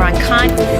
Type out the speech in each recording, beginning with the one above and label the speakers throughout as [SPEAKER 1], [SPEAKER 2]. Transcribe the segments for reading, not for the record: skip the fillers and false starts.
[SPEAKER 1] Imran Khan.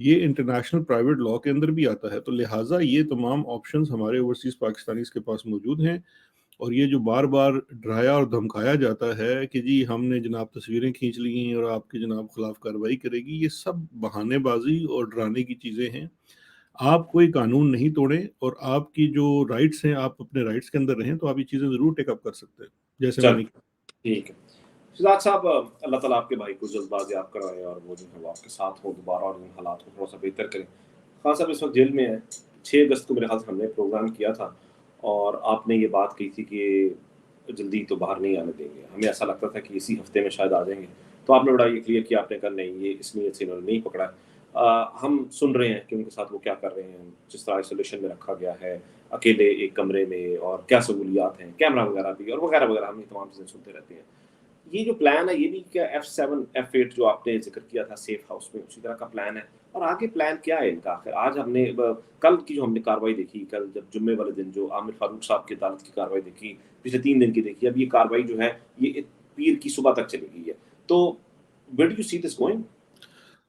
[SPEAKER 2] یہ international private law کے اندر بھی آتا ہے. تو لہٰذا یہ تمام آپشنز ہمارے اوورسیز پاکستانیز کے پاس موجود ہیں. اور یہ جو بار بار ڈرایا اور دھمکایا جاتا ہے کہ جی ہم نے جناب تصویریں کھینچ لی ہیں اور آپ کے جناب خلاف کارروائی کرے گی، یہ سب بہانے بازی اور ڈرانے کی چیزیں ہیں. آپ کوئی قانون نہیں توڑیں اور آپ کی جو رائٹس ہیں آپ اپنے رائٹس کے اندر رہیں تو آپ یہ چیزیں ضرور ٹیک اپ کر سکتے ہیں جیسے میں
[SPEAKER 3] چل
[SPEAKER 2] نے.
[SPEAKER 3] ٹھیک ہے شہزاد صاحب، اللہ تعالیٰ آپ کے بھائی کو جلد بازیاب کرائے اور وہ جو ہے وہ آپ کے ساتھ ہو دوبارہ اور ان حالات کو تھوڑا سا بہتر کریں. خان صاحب اس وقت جیل میں ہیں. 6 اگست کو میرے خیال سے ہم نے پروگرام کیا تھا اور آپ نے یہ بات کہی تھی کہ جلدی تو باہر نہیں آنے دیں گے. ہمیں ایسا لگتا تھا کہ اسی ہفتے میں شاید آ جائیں گے. تو آپ نے بڑا یہ کلیئر کیا آپ نے کہا نہیں، یہ اس نیت سے انہوں نے نہیں پکڑا ہے. ہم سن رہے ہیں کہ ان کے ساتھ وہ کیا کر رہے ہیں، جس طرح آئسولیشن میں رکھا گیا ہے اکیلے ایک کمرے میں، اور کیا سہولیات ہیں، کیمرہ وغیرہ بھی اور وغیرہ وغیرہ. ہم یہ تمام چیزیں سنتے رہتے ہیں. یہ جو پلان ہے یہ بھی کیا F7 F8 جو آپ نے ذکر کیا تھا سیف ہاؤس میں اسی طرح کا پلان ہے؟ اور آگے پلان کیا ہے ان کا آخر؟ آج ہم نے کل کی جو ہم نے کارروائی دیکھی، کل جب جمعے والے دن جو عامر فاروق صاحب کی عدالت کی کارروائی دیکھی، پچھلے 3 دن کی دیکھی، اب یہ کارروائی جو ہے یہ پیر کی صبح تک چلی گئی ہے. تو where do you see this going؟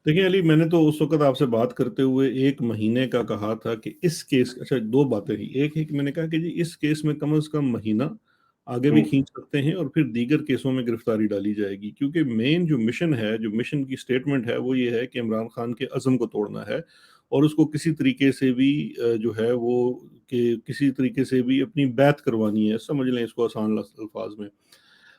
[SPEAKER 2] دیکھیں علی، میں نے تو اس وقت آپ سے بات کرتے ہوئے 1 مہینے کا کہا تھا کہ اس کیس، اچھا 2 باتیں ہیں. ایک ہے کہ میں نے کہا کہ جی اس کیس میں کم از کم مہینہ آگے بھی کھینچ سکتے ہیں اور پھر دیگر کیسوں میں گرفتاری ڈالی جائے گی، کیونکہ مین جو مشن ہے، جو مشن کی سٹیٹمنٹ ہے وہ یہ ہے کہ عمران خان کے عزم کو توڑنا ہے اور اس کو کسی طریقے سے بھی جو ہے وہ کہ کسی طریقے سے بھی اپنی بیعت کروانی ہے، سمجھ لیں اس کو آسان الفاظ میں.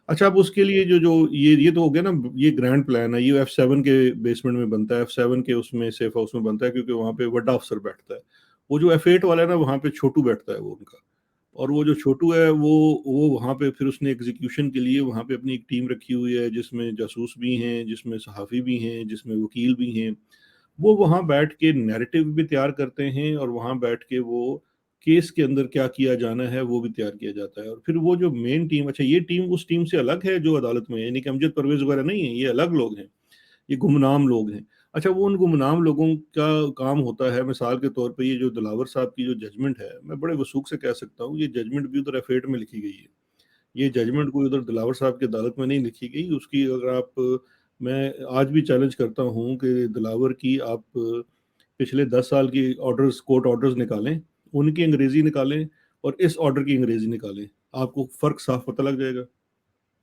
[SPEAKER 2] اچھا اب اس کے لیے جو یہ تو ہو گیا نا، یہ گرینڈ پلان ہے. یہ F7 کے بیسمنٹ میں بنتا ہے، F7 کے اس میں سیف ہاؤس میں بنتا ہے کیونکہ وہاں پہ بڑا افسر بیٹھتا ہے. وہ جو F8 والا ہے نا وہاں پہ چھوٹو بیٹھتا ہے وہ ان کا. اور وہ جو چھوٹو ہے وہ وہاں پہ پھر اس نے ایگزیکیوشن کے لیے وہاں پہ اپنی ایک ٹیم رکھی ہوئی ہے جس میں جاسوس بھی ہیں، جس میں صحافی بھی ہیں، جس میں وکیل بھی ہیں. وہ وہاں بیٹھ کے نیریٹو بھی تیار کرتے ہیں اور وہاں بیٹھ کے وہ کیس کے اندر کیا کیا جانا ہے وہ بھی تیار کیا جاتا ہے. اور پھر وہ جو مین ٹیم، اچھا یہ ٹیم اس ٹیم سے الگ ہے جو عدالت میں ہے، یعنی کہ امجد پرویز وغیرہ نہیں ہیں، یہ الگ لوگ ہیں، یہ گمنام لوگ ہیں. اچھا وہ ان گمنام لوگوں کا کام ہوتا ہے، مثال کے طور پہ یہ جو دلاور صاحب کی جو ججمنٹ ہے، میں بڑے وثوق سے کہہ سکتا ہوں یہ ججمنٹ بھی ادھر F8 میں لکھی گئی ہے. یہ ججمنٹ کوئی ادھر دلاور صاحب کی عدالت میں نہیں لکھی گئی. اس کی اگر آپ، میں آج بھی چیلنج کرتا ہوں کہ دلاور کی آپ پچھلے 10 سال کی آرڈرز، کورٹ آرڈرز نکالیں، ان کی انگریزی نکالیں اور اس آرڈر کی انگریزی نکالیں، آپ کو فرق صاف پتہ لگ جائے گا.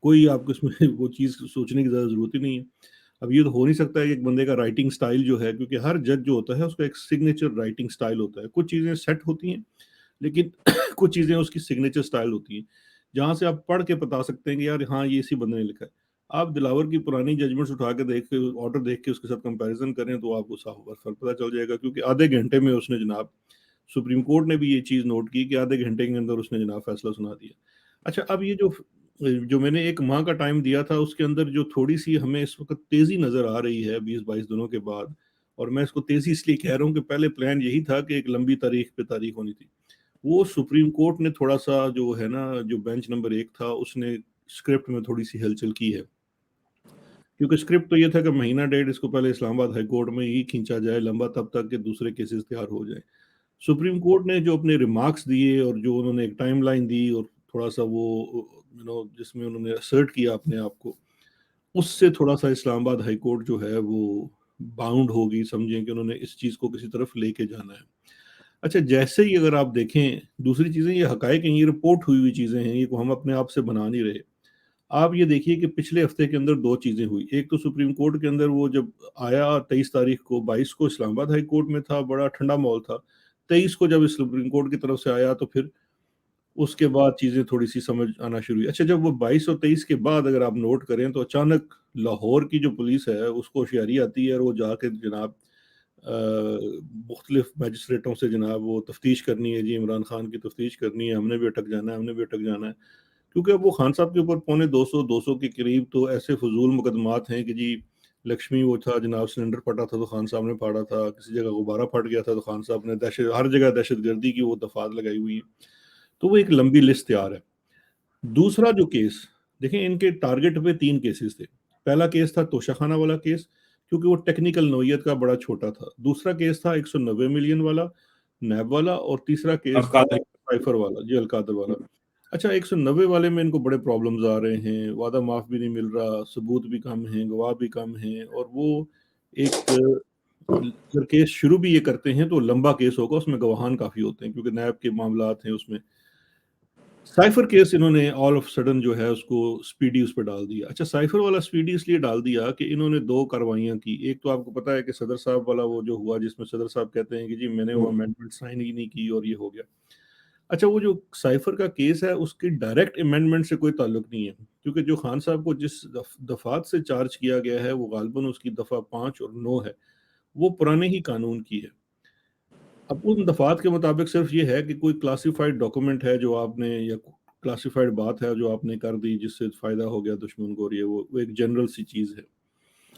[SPEAKER 2] کوئی آپ کو اس میں وہ چیز سوچنے کی زیادہ ضرورت ہی نہیں ہے. اب یہ تو ہو نہیں سکتا ہے کہ ایک بندے کا رائٹنگ سٹائل جو ہے، کیونکہ ہر جج جو ہوتا ہے اس کا ایک سگنیچر رائٹنگ سٹائل ہوتا ہے. کچھ چیزیں سیٹ ہوتی ہیں لیکن کچھ چیزیں اس کی سگنیچر سٹائل ہوتی ہیں جہاں سے آپ پڑھ کے بتا سکتے ہیں کہ یار ہاں یہ اسی بندے نے لکھا ہے. آپ دلاور کی پرانی ججمنٹس اٹھا کے دیکھ کے آرڈر دیکھ کے اس کے ساتھ کمپیریزن کریں تو آپ کو صاف فرق پتہ چل جائے گا. کیونکہ آدھے گھنٹے میں اس نے جناب، سپریم کورٹ نے بھی یہ چیز نوٹ کی کہ آدھے گھنٹے کے اندر اس نے جناب فیصلہ سنا دیا. اچھا اب یہ جو میں نے 1 ماہ کا ٹائم دیا تھا اس کے اندر جو تھوڑی سی ہمیں اس وقت تیزی نظر آ رہی ہے 20-22 دنوں کے بعد، اور میں اس کو تیزی اس لیے کہہ رہا ہوں کہ پہلے پلان یہی تھا کہ ایک لمبی تاریخ پہ تاریخ ہونی تھی. وہ سپریم کورٹ نے تھوڑا سا جو ہے نا، جو بینچ نمبر 1 تھا اس نے اسکرپٹ میں تھوڑی سی ہلچل کی ہے. کیونکہ اسکرپٹ تو یہ تھا کہ مہینہ ڈیڑھ اس کو پہلے اسلام آباد ہائی کورٹ میں ہی کھینچا جائے لمبا تب تک کہ دوسرے کیسز تیار ہو جائیں. سپریم کورٹ نے جو اپنے ریمارکس دیے اور جو انہوں نے ایک ٹائم لائن دی اور تھوڑا سا وہ جس میں انہوں نے اسرٹ کیا اپنے آپ کو، اس سے تھوڑا سا اسلام آباد ہائی کورٹ جو ہے وہ باؤنڈ ہوگی، سمجھیں کہ انہوں نے اس چیز کو کسی طرف لے کے جانا ہے. اچھا جیسے ہی اگر آپ دیکھیں دوسری چیزیں، یہ حقائق ہیں، یہ رپورٹ ہوئی ہوئی چیزیں ہیں، یہ کو ہم اپنے آپ سے بنا نہیں رہے. آپ یہ دیکھیے کہ پچھلے ہفتے کے اندر 2 چیزیں ہوئی. ایک تو سپریم کورٹ کے اندر وہ جب آیا 23 تاریخ کو، 22 کو اسلام آباد ہائی کورٹ میں تھا، بڑا ٹھنڈا ماحول تھا. 23 کو جب سپریم کورٹ کی طرف سے آیا تو پھر اس کے بعد چیزیں تھوڑی سی سمجھ آنا شروع ہوئی. اچھا جب وہ 22 اور 23 کے بعد اگر آپ نوٹ کریں تو اچانک لاہور کی جو پولیس ہے اس کو ہوشیاری آتی ہے اور وہ جا کے جناب مختلف میجسٹریٹوں سے جناب وہ تفتیش کرنی ہے، جی عمران خان کی تفتیش کرنی ہے، ہم نے بھی اٹک جانا ہے، ہم نے بھی اٹک جانا ہے. کیونکہ اب وہ خان صاحب کے اوپر 250 کے قریب تو ایسے فضول مقدمات ہیں کہ جی لکشمی وہ تھا جناب، سلنڈر پھٹا تھا تو خان صاحب نے پھاڑا تھا، کسی جگہ غبارہ پھٹ گیا تھا تو خان صاحب نے ہر جگہ دہشت گردی کی وہ دفعات لگائی ہوئی ہیں. تو وہ ایک لمبی لسٹ تیار ہے. دوسرا جو کیس دیکھیں، ان کے ٹارگٹ پہ 3 کیسز تھے. پہلا کیس تھا توشہ خانہ والا کیس، کیونکہ وہ ٹیکنیکل نوعیت کا بڑا چھوٹا تھا. دوسرا کیس تھا 190 ملین والا نیب والا، اور تیسرا کیس تھا سائفر والا، جی القادر والا. اچھا 190 والے میں ان کو بڑے پرابلمز آ رہے ہیں، وعدہ معاف بھی نہیں مل رہا، ثبوت بھی کم ہیں، گواہ بھی کم ہیں، اور وہ ایک اگر کیس شروع بھی یہ کرتے ہیں تو لمبا کیس ہوگا, اس میں گواہان کافی ہوتے ہیں کیونکہ نیب کے معاملات ہیں. اس میں سائفر کیس انہوں نے آل آف سڈن جو ہے اس کو سپیڈی اس پہ ڈال دیا. اچھا, سائفر والا سپیڈی اس لیے ڈال دیا کہ انہوں نے 2 کاروائیاں کی. ایک تو آپ کو پتا ہے کہ صدر صاحب والا وہ جو ہوا, جس میں صدر صاحب کہتے ہیں کہ جی میں نے وہ امینڈمنٹ سائن ہی نہیں کی اور یہ ہو گیا. اچھا, وہ جو سائفر کا کیس ہے اس کی ڈائریکٹ امینڈمنٹ سے کوئی تعلق نہیں ہے, کیونکہ جو خان صاحب کو جس دفعات سے چارج کیا گیا ہے وہ غالباً اس کی دفعہ 5 اور 9 ہے, وہ پرانے ہی قانون کی ہے. اب ان دفعات کے مطابق صرف یہ ہے کہ کوئی کلاسیفائڈ ڈاکومنٹ ہے جو آپ نے, یا کلاسیفائڈ بات ہے جو آپ نے کر دی جس سے فائدہ ہو گیا دشمن کو, اور یہ وہ ایک جنرل سی چیز ہے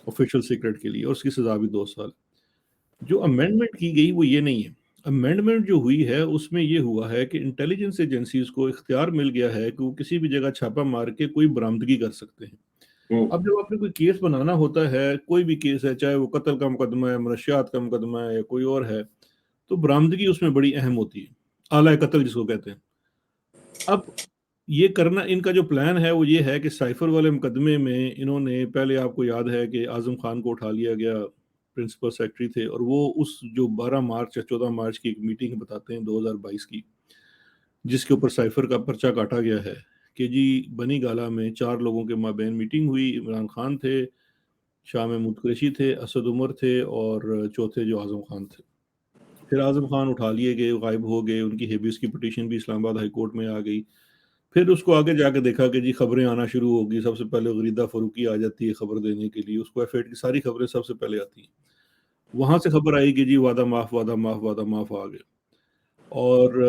[SPEAKER 2] آفیشیل سیکرٹ کے لیے, اور اس کی سزا بھی 2 سال. جو امینڈمنٹ کی گئی وہ یہ نہیں ہے. امینڈمنٹ جو ہوئی ہے اس میں یہ ہوا ہے کہ انٹیلیجنس ایجنسیز کو اختیار مل گیا ہے کہ وہ کسی بھی جگہ چھاپا مار کے کوئی برآمدگی کر سکتے ہیں. اب جب آپ نے کوئی کیس بنانا ہوتا ہے, کوئی بھی کیس ہے, چاہے وہ قتل کا مقدمہ ہے, منشیات کا مقدمہ ہے یا کوئی اور ہے, تو برآمدگی اس میں بڑی اہم ہوتی ہے, اعلی قتل جس کو کہتے ہیں. اب یہ کرنا, ان کا جو پلان ہے وہ یہ ہے کہ سائفر والے مقدمے میں انہوں نے پہلے, آپ کو یاد ہے کہ اعظم خان کو اٹھا لیا گیا, پرنسپل سیکرٹری تھے, اور وہ اس جو 12 مارچ یا 14 مارچ کی ایک میٹنگ بتاتے ہیں 2022 کی, جس کے اوپر سائفر کا پرچہ کاٹا گیا ہے کہ جی بنی گالہ میں 4 لوگوں کے مابین میٹنگ ہوئی. عمران خان تھے, شاہ محمود قریشی تھے, اسد عمر تھے, اور چوتھے جو اعظم خان تھے. پھر اعظم خان اٹھا لیے گئے, غائب ہو گئے, ان کی ہیبیس کی پٹیشن بھی اسلام آباد ہائی کورٹ میں آ گئی. پھر اس کو آگے جا کے دیکھا کہ جی خبریں آنا شروع ہوگی. سب سے پہلے غریدہ فاروقی آ جاتی ہے خبر دینے کے لیے, اس کو ایف ایڈ کی ساری خبریں سب سے پہلے آتی ہیں. وہاں سے خبر آئی کہ جی وعدہ معاف, وعدہ معاف, وعدہ معاف آ گئے. اور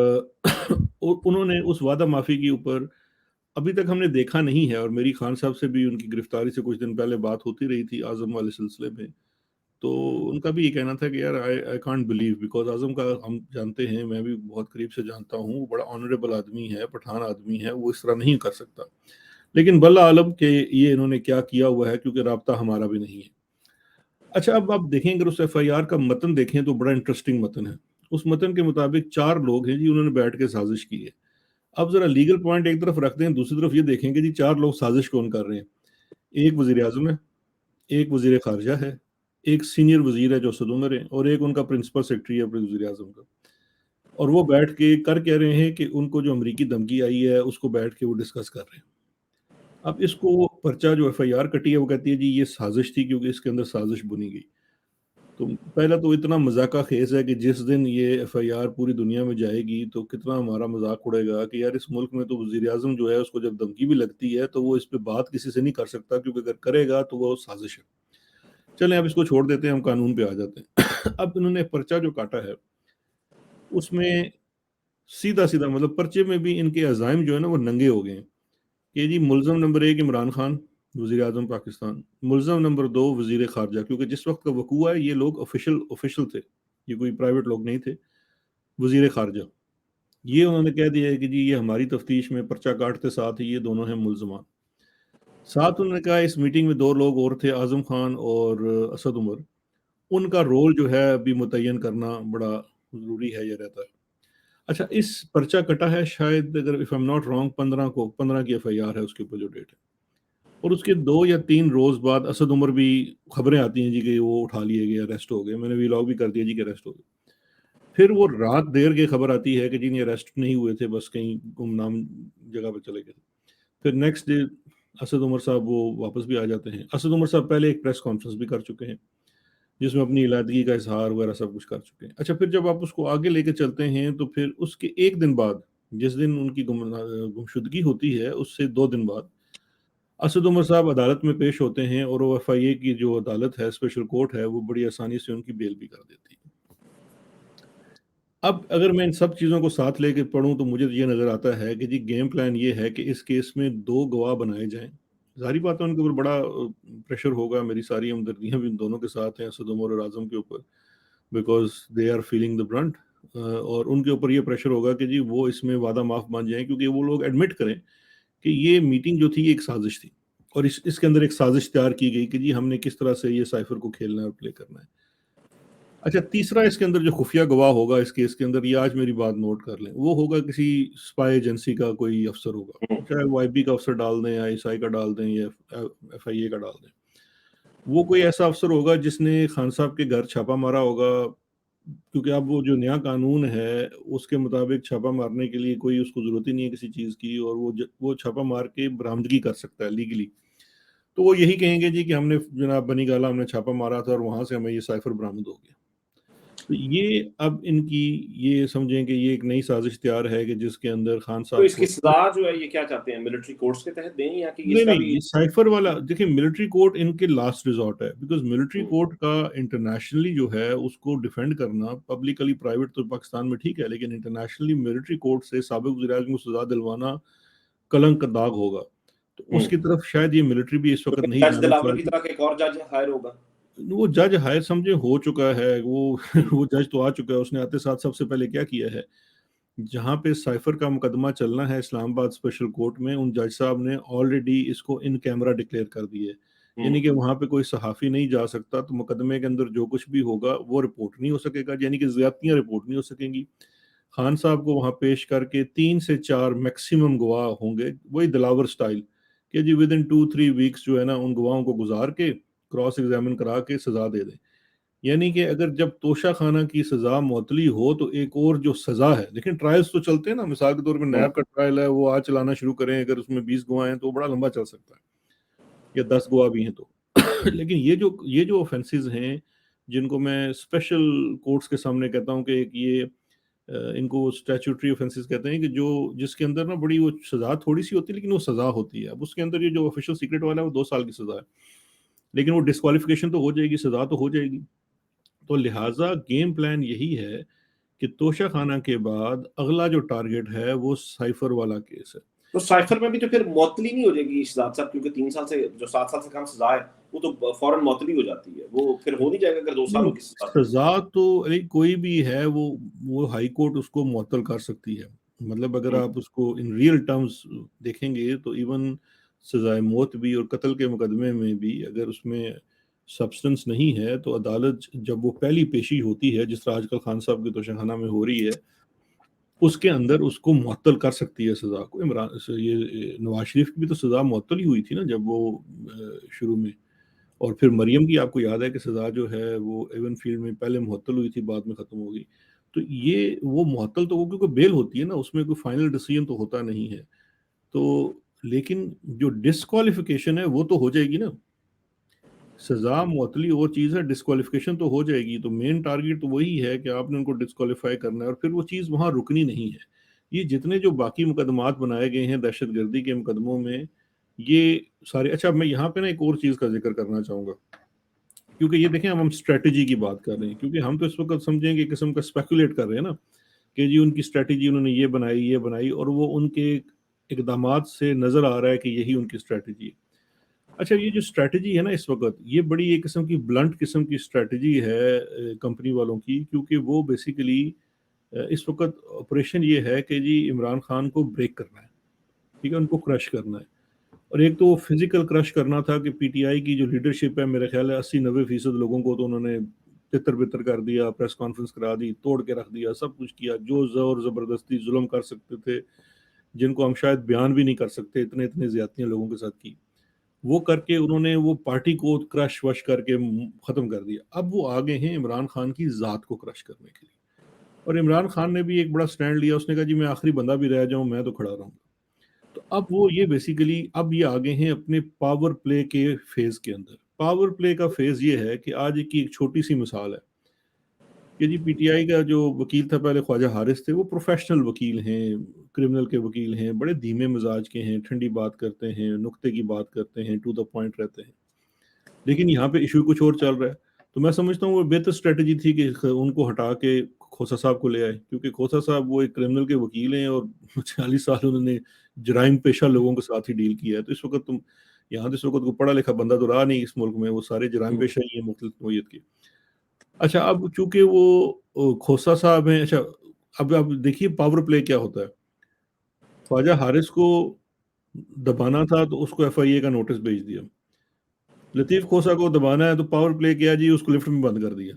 [SPEAKER 2] انہوں نے اس وعدہ معافی کے اوپر ابھی تک ہم نے دیکھا نہیں ہے, اور میری خان صاحب سے بھی ان کی گرفتاری سے کچھ دن پہلے بات ہوتی رہی تھی اعظم والے سلسلے میں, تو ان کا بھی یہ کہنا تھا کہ یار آئی کانٹ بلیو, بیکاز اعظم کا ہم جانتے ہیں, میں بھی بہت قریب سے جانتا ہوں, وہ بڑا آنریبل آدمی ہے, پٹھان آدمی ہے, وہ اس طرح نہیں کر سکتا. لیکن بلا عالم کہ یہ انہوں نے کیا کیا ہوا ہے, کیونکہ رابطہ ہمارا بھی نہیں ہے. اچھا, اب آپ دیکھیں, اگر اس ایف آئی آر کا متن دیکھیں تو بڑا انٹرسٹنگ متن ہے. اس متن کے مطابق 4 لوگ ہیں جی, انہوں نے بیٹھ کے سازش کی ہے. اب ذرا لیگل پوائنٹ ایک طرف رکھتے ہیں, دوسری طرف یہ دیکھیں کہ جی 4 لوگ سازش کون کر رہے ہیں. ایک وزیر اعظم ہے, ایک وزیر خارجہ ہے, ایک سینئر وزیر ہے جو اسد عمر ہے, اور ایک ان کا پرنسپل سیکرٹری ہے اپنے وزیر اعظم کا. اور وہ بیٹھ کے کہہ رہے ہیں کہ ان کو جو امریکی دھمکی آئی ہے اس کو بیٹھ کے وہ ڈسکس کر رہے ہیں. اب اس کو پرچہ جو ایف آئی آر کٹی ہے وہ کہتی ہے جی یہ سازش تھی, کیونکہ اس کے اندر سازش بنی گئی. تو پہلا تو اتنا مذاقہ خیز ہے کہ جس دن یہ ایف آئی آر پوری دنیا میں جائے گی تو کتنا ہمارا مذاق اڑے گا کہ یار اس ملک میں تو وزیر اعظم جو ہے اس کو جب دھمکی بھی لگتی ہے تو وہ اس پہ بات کسی سے نہیں کر سکتا, کیونکہ اگر کرے گا تو وہ سازش ہے. چلیں اب اس کو چھوڑ دیتے ہیں, ہم قانون پہ آ جاتے ہیں. اب انہوں نے پرچہ جو کاٹا ہے اس میں سیدھا مطلب پرچے میں بھی ان کے عزائم جو ہے نا وہ ننگے ہو گئے ہیں کہ جی ملزم نمبر 1 عمران خان وزیر اعظم پاکستان, ملزم نمبر 2 وزیر خارجہ, کیونکہ جس وقت کا وقوع ہے یہ لوگ آفیشل تھے, یہ کوئی پرائیویٹ لوگ نہیں تھے. وزیر خارجہ یہ انہوں نے کہہ دیا ہے کہ جی یہ ہماری تفتیش میں پرچہ کاٹتے ساتھ ہی یہ دونوں ہیں ملزمان. ساتھ انہوں نے کہا اس میٹنگ میں 2 لوگ اور تھے, اعظم خان اور اسد عمر, ان کا رول جو ہے ابھی متعین کرنا بڑا ضروری ہے, یہ رہتا ہے. اچھا, اس پرچہ کٹا ہے شاید اگر اف ایم ناٹ رانگ 15 کی ایف آئی آر ہے اس کے اوپر جو ڈیٹ ہے, اور اس کے 2 یا 3 روز بعد اسد عمر بھی خبریں آتی ہیں جی کہ وہ اٹھا لیے گئے, اریسٹ ہو گئے. میں نے ویلاگ بھی کر دیا جی کہ اریسٹ ہو گئے. پھر وہ رات دیر کے خبر آتی ہے کہ جی نہیں اریسٹ نہیں ہوئے تھے, بس کہیں گمنام جگہ پہ چلے گئے. پھر نیکسٹ ڈے اسد عمر صاحب وہ واپس بھی آ جاتے ہیں. اسد عمر صاحب پہلے ایک پریس کانفرنس بھی کر چکے ہیں جس میں اپنی علیحدگی کا اظہار وغیرہ سب کچھ کر چکے ہیں. اچھا, پھر جب آپ اس کو آگے لے کے چلتے ہیں تو پھر اس کے 1 دن بعد, جس دن ان کی گمشدگی ہوتی ہے اس سے 2 دن بعد اسد عمر صاحب عدالت میں پیش ہوتے ہیں, اور وہ ایف آئی اے کی جو عدالت ہے, اسپیشل کورٹ ہے, وہ بڑی آسانی سے ان کی بیل بھی کر دیتی ہے. اب اگر میں ان سب چیزوں کو ساتھ لے کے پڑھوں تو مجھے یہ نظر آتا ہے کہ جی گیم پلان یہ ہے کہ اس کیس میں 2 گواہ بنائے جائیں. ظاہری بات ہے ان کے اوپر بڑا پریشر ہوگا, میری ساری ہمدردیاں بھی ان دونوں کے ساتھ ہیں, اسد عمر اور اعظم کے اوپر, because they are feeling the brunt. اور ان کے اوپر یہ پریشر ہوگا کہ جی وہ اس میں وعدہ معاف مان جائیں, کیونکہ وہ لوگ ایڈمٹ کریں کہ یہ میٹنگ جو تھی یہ ایک سازش تھی, اور اس کے اندر ایک سازش تیار کی گئی کہ جی ہم نے کس طرح سے یہ سائفر کو کھیلنا ہے اور پلے کرنا ہے. اچھا, تیسرا اس کے اندر جو خفیہ گواہ ہوگا اس کیس کے اندر, یہ آج میری بات نوٹ کر لیں, وہ ہوگا کسی اسپائی ایجنسی کا کوئی افسر ہوگا, چاہے وہ آئی بی کا افسر ڈال دیں یا ایس آئی کا ڈال دیں یا ایف آئی اے کا ڈال دیں. وہ کوئی ایسا افسر ہوگا جس نے خان صاحب کے گھر چھاپا مارا ہوگا، کیونکہ اب وہ جو نیا قانون ہے اس کے مطابق چھاپا مارنے کے لیے کوئی اس کو ضرورت ہی نہیں ہے کسی چیز کی، اور وہ چھاپا مار کے برآمدگی کر سکتا ہے لیگلی. تو وہ یہی کہیں گے جی کہ ہم نے جناب بنی گالہ ہم نے چھاپا مارا تھا اور وہاں سے ہمیں یہ سائفر برآمد ہو گیا. تو یہ اب ان کی یہ سمجھیں کہ یہ ایک نئی سازش تیار ہے کہ جس کے اندر خان
[SPEAKER 3] تو
[SPEAKER 2] صاحب
[SPEAKER 3] اس کی
[SPEAKER 2] کو
[SPEAKER 3] سزا جو ہے یہ کیا چاہتے ہیں، ملٹری کورٹس کے تحت دیں یا کہ اس
[SPEAKER 2] نہیں
[SPEAKER 3] کا
[SPEAKER 2] نہیں
[SPEAKER 3] بھی؟
[SPEAKER 2] یہ سائفر والا دیکھیں ملٹری کورٹ ان کے لاسٹ ریزورٹ ہے، بیکاز ملٹری
[SPEAKER 3] ہوں،
[SPEAKER 2] کورٹ کا انٹرنیشنلی جو ہے اس کو ڈیفینڈ کرنا پبلکلی پرائیویٹ تو پاکستان میں ٹھیک ہے، لیکن انٹرنیشنلی ملٹری کورٹ سے سابق وزیر اعظم کو سزا دلوانا کلنک کا داغ ہوگا. تو اس
[SPEAKER 3] ہوں،
[SPEAKER 2] کی طرف شاید یہ ملٹری بھی اس
[SPEAKER 3] تو
[SPEAKER 2] وقت
[SPEAKER 3] پھر
[SPEAKER 2] نہیں
[SPEAKER 3] جج
[SPEAKER 2] جانا
[SPEAKER 3] دلاور کی
[SPEAKER 2] چاہتی.
[SPEAKER 3] طرح کا ایک اور جج ہائر ہوگا؟
[SPEAKER 2] وہ جج ہائر سمجھے ہو چکا ہے، وہ
[SPEAKER 3] ہوں،
[SPEAKER 2] وہ جج تو آ چکا ہے. اس نے آتے ساتھ سب سے پہلے کیا کیا ہے، جہاں پہ سائفر کا مقدمہ چلنا ہے اسلام آباد اسپیشل کورٹ میں، ان جج صاحب نے آلریڈی اس کو ان کیمرہ ڈکلیئر کر دی ہے.
[SPEAKER 3] ہوں،
[SPEAKER 2] یعنی کہ وہاں پہ کوئی صحافی نہیں جا سکتا، تو مقدمے کے اندر جو کچھ بھی ہوگا وہ رپورٹ نہیں ہو سکے گا، یعنی کہ زیادتیاں رپورٹ نہیں ہو سکیں گی. خان صاحب کو وہاں پیش کر کے 3 سے 4 میکسیمم گواہ ہوں گے، وہی دلاور سٹائل کہ جی ود ان 2-3 ویکس جو ہے نا ان گواہوں کو گزار کے کراس ایگزامن کرا کے سزا دے دیں. یعنی کہ اگر جب توشہ خانہ کی سزا معطلی ہو تو ایک اور جو سزا ہے، لیکن ٹرائلز تو چلتے ہیں نا، مثال کے طور پہ
[SPEAKER 3] ہوں،
[SPEAKER 2] نیب کا ٹرائل ہے، وہ آج چلانا شروع کریں اگر اس میں 20 گواہ ہیں تو وہ بڑا لمبا چل سکتا ہے، یا 10 گواہ بھی ہیں تو لیکن یہ جو اوفینسز ہیں جن کو میں اسپیشل کورٹس کے سامنے کہتا ہوں کہ ایک یہ ان کو اسٹیچوٹری اوفینسز کہتے ہیں کہ جس کے اندر نا بڑی وہ سزا تھوڑی سی ہوتی ہے لیکن وہ سزا ہوتی ہے. اب اس کے اندر یہ جو آفیشیل سیکرٹ والا ہے وہ 2 سال کی سزا ہے، لیکن وہ ڈسکوالیفیکیشن تو ہو جائے گی، سزا تو ہو جائے گی. تو لہٰذا گیم پلان یہی ہے کہ توشہ خانہ کے بعد اگلا جو ٹارگٹ ہے وہ سائفر والا کیس ہے.
[SPEAKER 3] تو سائفر میں بھی تو پھر معطلی نہیں ہو جائے گی شہزاد صاحب، کیونکہ 3 سال سے جو 7 سال سے کم سزا ہے وہ تو فوراً معطلی ہو جاتی ہے، وہ پھر ہو نہیں جائے گا اگر 2 سالوں
[SPEAKER 2] نہیں
[SPEAKER 3] کی سزا تھی؟
[SPEAKER 2] سزا تو کوئی بھی ہے وہ ہائی کورٹ اس کو معطل کر سکتی ہے. مطلب اگر
[SPEAKER 3] ہوں،
[SPEAKER 2] آپ اس کو ان ریئل ٹرمز دیکھیں گے تو ایون سزائے موت بھی اور قتل کے مقدمے میں بھی اگر اس میں سبسٹنس نہیں ہے تو عدالت جب وہ پہلی پیشی ہوتی ہے جس طرح آج کل خان صاحب کی توشہ خانہ میں ہو رہی ہے اس کے اندر اس کو معطل کر سکتی ہے سزا کو. یہ نواز شریف کی بھی تو سزا معطل ہی ہوئی تھی نا جب وہ شروع میں، اور پھر مریم کی آپ کو یاد ہے کہ سزا جو ہے وہ ایون فیلڈ میں پہلے معطل ہوئی تھی بعد میں ختم ہو گئی. تو یہ وہ معطل تو وہ کیونکہ بیل ہوتی ہے نا، اس میں کوئی فائنل ڈیسیژن تو ہوتا نہیں ہے. تو لیکن جو ڈسکوالیفیکیشن ہے وہ تو ہو جائے گی نا. سزا معطلی اور چیز ہے، ڈسکوالیفیکیشن تو ہو جائے گی. تو مین ٹارگیٹ تو وہی ہے کہ آپ نے ان کو ڈسکوالیفائی کرنا ہے، اور پھر وہ چیز وہاں رکنی نہیں ہے. یہ جتنے جو باقی مقدمات بنائے گئے ہیں دہشت گردی کے مقدموں میں یہ سارے. اچھا میں یہاں پہ نا ایک اور چیز کا ذکر کرنا چاہوں گا، کیونکہ یہ دیکھیں ہم اسٹریٹجی کی بات کر رہے ہیں، کیونکہ ہم تو اس وقت سمجھیں کہ قسم کا اسپیکولیٹ کر رہے ہیں نا کہ جی ان کی اسٹریٹجی انہوں نے یہ بنائی اور وہ ان کے اقدامات سے نظر آ رہا ہے کہ یہی ان کی اسٹریٹجی ہے. اچھا یہ جو اسٹریٹجی ہے نا اس وقت یہ بڑی ایک قسم کی بلنٹ قسم کی اسٹریٹجی ہے کمپنی والوں کی، کیونکہ وہ بیسیکلی اس وقت آپریشن یہ ہے کہ جی عمران خان کو بریک کرنا ہے، ٹھیک ہے، ان کو کرش کرنا ہے. اور ایک تو فزیکل کرش کرنا تھا کہ پی ٹی آئی کی جو لیڈرشپ ہے میرے خیال ہے 80-90% لوگوں کو تو انہوں نے تتر بتر کر دیا، پریس کانفرنس کرا دی، توڑ کے رکھ دیا، سب کچھ کیا جو زور زبردستی ظلم کر سکتے تھے جن کو ہم شاید بیان بھی نہیں کر سکتے، اتنے زیادتیاں لوگوں کے ساتھ کی، وہ کر کے انہوں نے وہ پارٹی کو کرش وش کر کے ختم کر دیا. اب وہ آگے ہیں عمران خان کی ذات کو کرش کرنے کے لیے، اور عمران خان نے بھی ایک بڑا سٹینڈ لیا، اس نے کہا جی میں آخری بندہ بھی رہ جاؤں میں تو کھڑا رہوں گا. تو اب وہ یہ بیسیکلی اب یہ آگے ہیں اپنے پاور پلے کے فیز کے اندر. پاور پلے کا فیز یہ ہے کہ آج کی ایک چھوٹی سی مثال ہے کہ جی پی ٹی آئی کا جو وکیل تھا پہلے خواجہ حارث تھے، وہ پروفیشنل وکیل ہیں، کرمنل کے وکیل ہیں، بڑے دھیمے مزاج کے ہیں، ٹھنڈی بات کرتے ہیں، نقطے کی بات کرتے ہیں، ٹو دا پوائنٹ رہتے ہیں. لیکن یہاں پہ ایشو کچھ اور چل رہا ہے. تو میں سمجھتا ہوں وہ بہتر اسٹریٹجی تھی کہ ان کو ہٹا کے کھوسا صاحب کو لے آئے، کیونکہ کھوسا صاحب وہ ایک کرمنل کے وکیل ہیں اور 40 سال انہوں نے جرائم پیشہ لوگوں کے ساتھ ہی ڈیل کیا ہے. تو اس وقت یہاں تو اس وقت کو پڑھا لکھا بندہ تو رہا نہیں اس ملک میں، وہ سارے جرائم پیشہ ہی ہیں مختلف نوعیت کے. اچھا اب چونکہ وہ کھوسا صاحب ہیں، اچھا اب دیکھیے پاور پلے کیا ہوتا ہے. خواجہ حارث کو دبانا تھا تو اس کو ایف آئی اے کا نوٹس بھیج دیا. لطیف کھوسا کو دبانا ہے تو پاور پلے کیا جی، اس کو لفٹ میں بند کر دیا.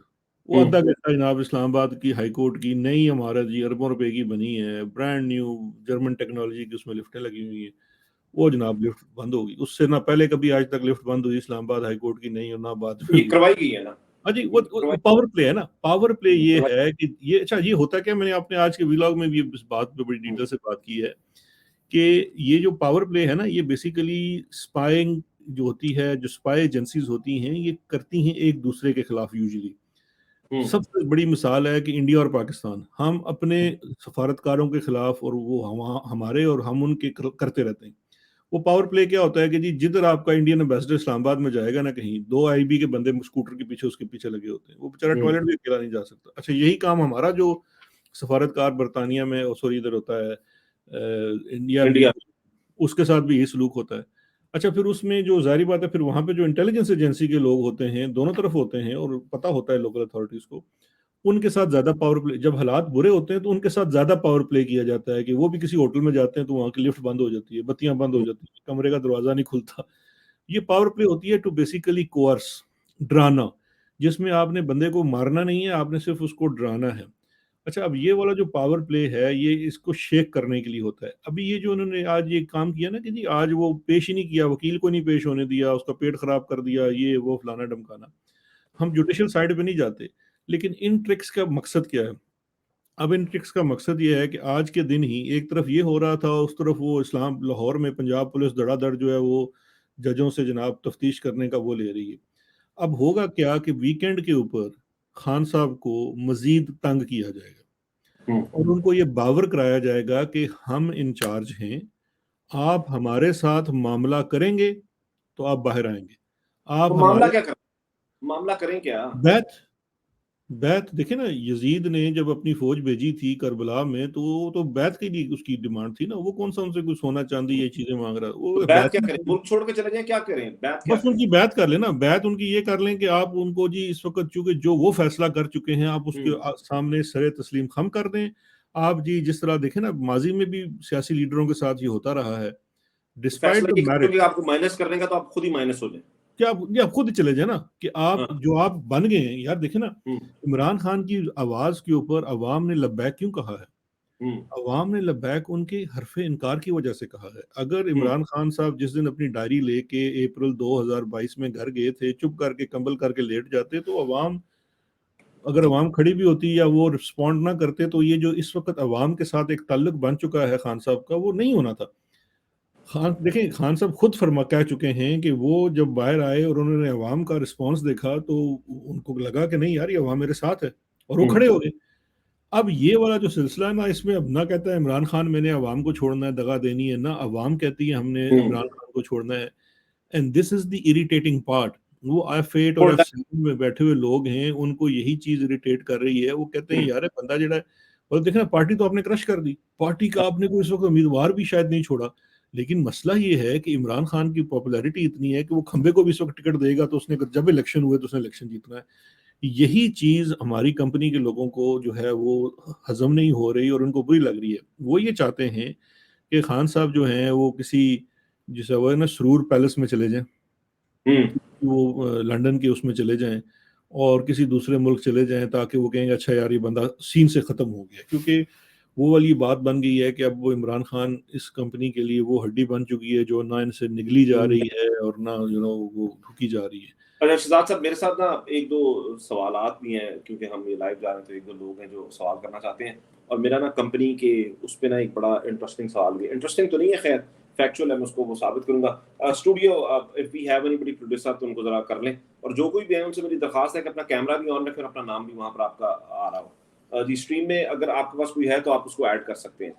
[SPEAKER 2] وہ
[SPEAKER 3] ہوں،
[SPEAKER 2] آدھا گھنٹہ جناب اسلام آباد کی ہائی کورٹ کی نئی عمارت جی اربوں روپے کی بنی ہے، برانڈ نیو جرمن ٹیکنالوجی کی اس میں لفٹیں لگی ہوئی ہیں. وہ جناب لفٹ بند ہوگی. اس سے نہ پہلے کبھی آج تک لفٹ بند ہوئی اسلام آباد ہائی کورٹ کی نہیں, اور نہ بعد میں
[SPEAKER 3] یہ
[SPEAKER 2] ہوئی.
[SPEAKER 3] کروائی گئی ہے نا.
[SPEAKER 2] ہاں جی, وہ پاور پلے ہے نا. پاور پلے یہ
[SPEAKER 3] کروائی.
[SPEAKER 2] ہے کہ یہ اچھا یہ ہوتا ہے کہ میں نے اپنے آج کے ویلاگ میں بھی اس بات پہ بڑی ڈیٹیل سے بات کی ہے کہ یہ جو پاور پلے ہے نا, یہ بیسیکلی اسپائنگ جو ہوتی ہے, جو اسپائی ایجنسیز ہوتی ہیں, یہ کرتی ہیں ایک دوسرے کے خلاف یوزلی. سب سے بڑی مثال ہے کہ انڈیا اور پاکستان, ہم اپنے سفارتکاروں کے خلاف اور وہ ہمارے اور ہم ان کے کرتے رہتے ہیں. وہ پاور پلے کیا ہوتا ہے کہ جی جدھر آپ کا انڈین ایمبیسڈر اسلام آباد میں جائے گا نا کہیں, 2 آئی بی کے بندے اسکوٹر کے پیچھے اس کے پیچھے لگے ہوتے ہیں, وہ بیچارہ ٹوائلٹ بھی اکیلا نہیں جا سکتا. اچھا یہی کام ہمارا جو سفارتکار برطانیہ میں سوری ادھر ہوتا ہے انڈیا میں, اس کے ساتھ بھی یہی سلوک ہوتا ہے. اچھا پھر اس میں جو ظاہری بات ہے, پھر وہاں پہ جو انٹیلیجنس ایجنسی کے لوگ ہوتے ہیں دونوں طرف ہوتے ہیں, اور پتہ ہوتا ہے لوکل اتھارٹیز کو, ان کے ساتھ زیادہ پاور پلے, جب حالات برے ہوتے ہیں تو ان کے ساتھ زیادہ پاور پلے کیا جاتا ہے کہ وہ بھی کسی ہوٹل میں جاتے ہیں تو وہاں کی لفٹ بند ہو جاتی ہے, بتیاں بند ہو جاتی ہیں, کمرے کا دروازہ نہیں کھلتا. یہ پاور پلے ہوتی ہے ٹو بیسیکلی کوارس, ڈرانا, جس میں آپ نے بندے کو مارنا نہیں ہے, آپ نے صرف اس کو ڈرانا ہے. اچھا اب یہ والا جو پاور پلے ہے یہ اس کو شیک کرنے کے لیے ہوتا ہے. ابھی یہ جو انہوں نے آج یہ کام کیا نا کہ جی آج وہ پیش ہی نہیں کیا, وکیل کو نہیں پیش ہونے دیا, اس کا پیٹ خراب کر دیا, یہ وہ فلانا ڈمکانا. ہم جوڈیشل سائڈ پہ نہیں جاتے, لیکن ان ٹرکس کا مقصد کیا ہے؟ اب ان ٹرکس کا مقصد یہ ہے کہ آج کے دن ہی ایک طرف یہ ہو رہا تھا, اس طرف وہ اسلام لاہور میں پنجاب پولیس دڑا دڑ جو ہے وہ ججوں سے جناب تفتیش کرنے کا وہ لے رہی ہے. اب ہوگا کیا کہ ویکینڈ کے اوپر خان صاحب کو مزید تنگ کیا جائے گا اور ان کو یہ باور کرایا جائے گا کہ ہم انچارج ہیں, آپ ہمارے ساتھ معاملہ کریں گے تو آپ باہر آئیں گے. آپ
[SPEAKER 3] تو معاملہ
[SPEAKER 2] ہمارے
[SPEAKER 3] کیا کریں, معاملہ کریں کیا؟
[SPEAKER 2] بیعت دیکھیں نا, یزید نے جب اپنی فوج بھیجی تھی کربلا میں تو بیعت کے لیے اس کی ڈیمانڈ تھی نا. وہ کون سا ان سے کوئی سونا چاندی یہ چیزیں مانگ رہا, وہ
[SPEAKER 3] تو بیعت
[SPEAKER 2] بیعت
[SPEAKER 3] کیا کریں, ملک چھوڑ کے چلے جائیں, کیا کریں, بیعت کیا
[SPEAKER 2] بس ان
[SPEAKER 3] کریں؟
[SPEAKER 2] کی بیعت کر لینا. بیعت ان کی یہ کر لیں کہ آپ ان کو جی اس وقت چونکہ جو وہ فیصلہ کر چکے ہیں آپ اس کے سامنے سر تسلیم خم کر دیں. آپ جی جس طرح دیکھیں نا ماضی میں بھی سیاسی لیڈروں کے ساتھ یہ ہوتا رہا ہے, ڈسپائٹ
[SPEAKER 3] فیصلہ
[SPEAKER 2] دا
[SPEAKER 3] یہ
[SPEAKER 2] میرٹ,
[SPEAKER 3] کہ آپ کو مائنس کرنے کا تو آپ خود ہی مائنس ہو جائیں.
[SPEAKER 2] کہ آپ خود چلے جائیں نا کہ آپ جو آپ بن گئے ہیں. یار دیکھیں نا عمران خان کی آواز کے اوپر عوام نے لبیک کیوں کہا ہے؟ عوام نے لبیک ان کے حرف انکار کی وجہ سے کہا ہے. اگر عمران خان صاحب جس دن اپنی ڈائری لے کے اپریل 2022 میں گھر گئے تھے, چپ کر کے کمبل کر کے لیٹ جاتے, تو عوام اگر عوام کھڑی بھی ہوتی یا وہ رسپونڈ نہ کرتے تو یہ جو اس وقت عوام کے ساتھ ایک تعلق بن چکا ہے خان صاحب کا, وہ نہیں ہونا تھا. دیکھیں خان صاحب خود کہہ چکے ہیں کہ وہ جب باہر آئے اور انہوں نے عوام کا رسپانس دیکھا تو ان کو لگا کہ نہیں یار یہ عوام میرے ساتھ ہے, اور وہ کھڑے ہو گئے. اب یہ والا جو سلسلہ ہے نا, اس میں اب نہ کہتا ہے عمران خان میں نے عوام کو چھوڑنا ہے, دغا دینی ہے, نہ عوام کہتی ہے ہم نے عمران خان کو چھوڑنا ہے. And this is the irritating part. وہ F8 اور F7 میں بیٹھے ہوئے لوگ ہیں, ان کو یہی چیز اریٹیٹ کر رہی ہے. وہ کہتے ہیں یار بندہ جڑا ہے, اور دیکھنا پارٹی تو آپ نے کرش کر دی, پارٹی کا آپ نے کوئی اس وقت امیدوار بھی شاید نہیں چھوڑا, لیکن مسئلہ یہ ہے کہ عمران خان کی پاپولیرٹی اتنی ہے کہ وہ کھمبے کو بھی اس وقت ٹکٹ دے گا تو اس نے جب الیکشن ہوئے تو اس نے الیکشن جیتنا ہے. یہی چیز ہماری کمپنی کے لوگوں کو جو ہے وہ ہضم نہیں ہو رہی اور ان کو بری لگ رہی ہے. وہ یہ چاہتے ہیں کہ خان صاحب جو ہیں وہ کسی جسے وہ ہے نا سرور پیلس میں چلے جائیں, وہ لنڈن کے اس میں چلے جائیں اور کسی دوسرے ملک چلے جائیں, تاکہ وہ کہیں گے اچھا یار یہ بندہ سین سے ختم ہو گیا. کیونکہ وہ والی بات بن گئی ہے کہ اب وہ عمران خان اس کمپنی کے لیے وہ ہڈی بن چکی ہے جو نہ ان سے نگلی جا رہی ہے اور نہ وہ ڈھکی جا رہی ہے.
[SPEAKER 3] اچھا شہزاد صاحب, میرے ساتھ نا ایک دو سوالات بھی ہیں, کیونکہ ہم یہ لائیو جا رہے ہیں تو ایک دو لوگ ہیں جو سوال کرنا چاہتے ہیں, اور میرا نا کمپنی کے اس پہ نا ایک بڑا انٹرسٹنگ سوال بھی, انٹرسٹنگ تو نہیں ہے خیر فیکچوئل ہے, میں اس کو وہ ثابت کروں گا. Studio if we have anybody producer تو ان کو ذرا کر لیں, اور جو کوئی بھی ہے ان سے میری درخواست ہے کہ اپنا کیمرہ بھی آن رکھیں اور اپنا نام بھی وہاں پر آپ کا آ رہا ہو جی اسٹریم میں. اگر آپ کے پاس کوئی ہے تو آپ اس کو ایڈ کر سکتے ہیں.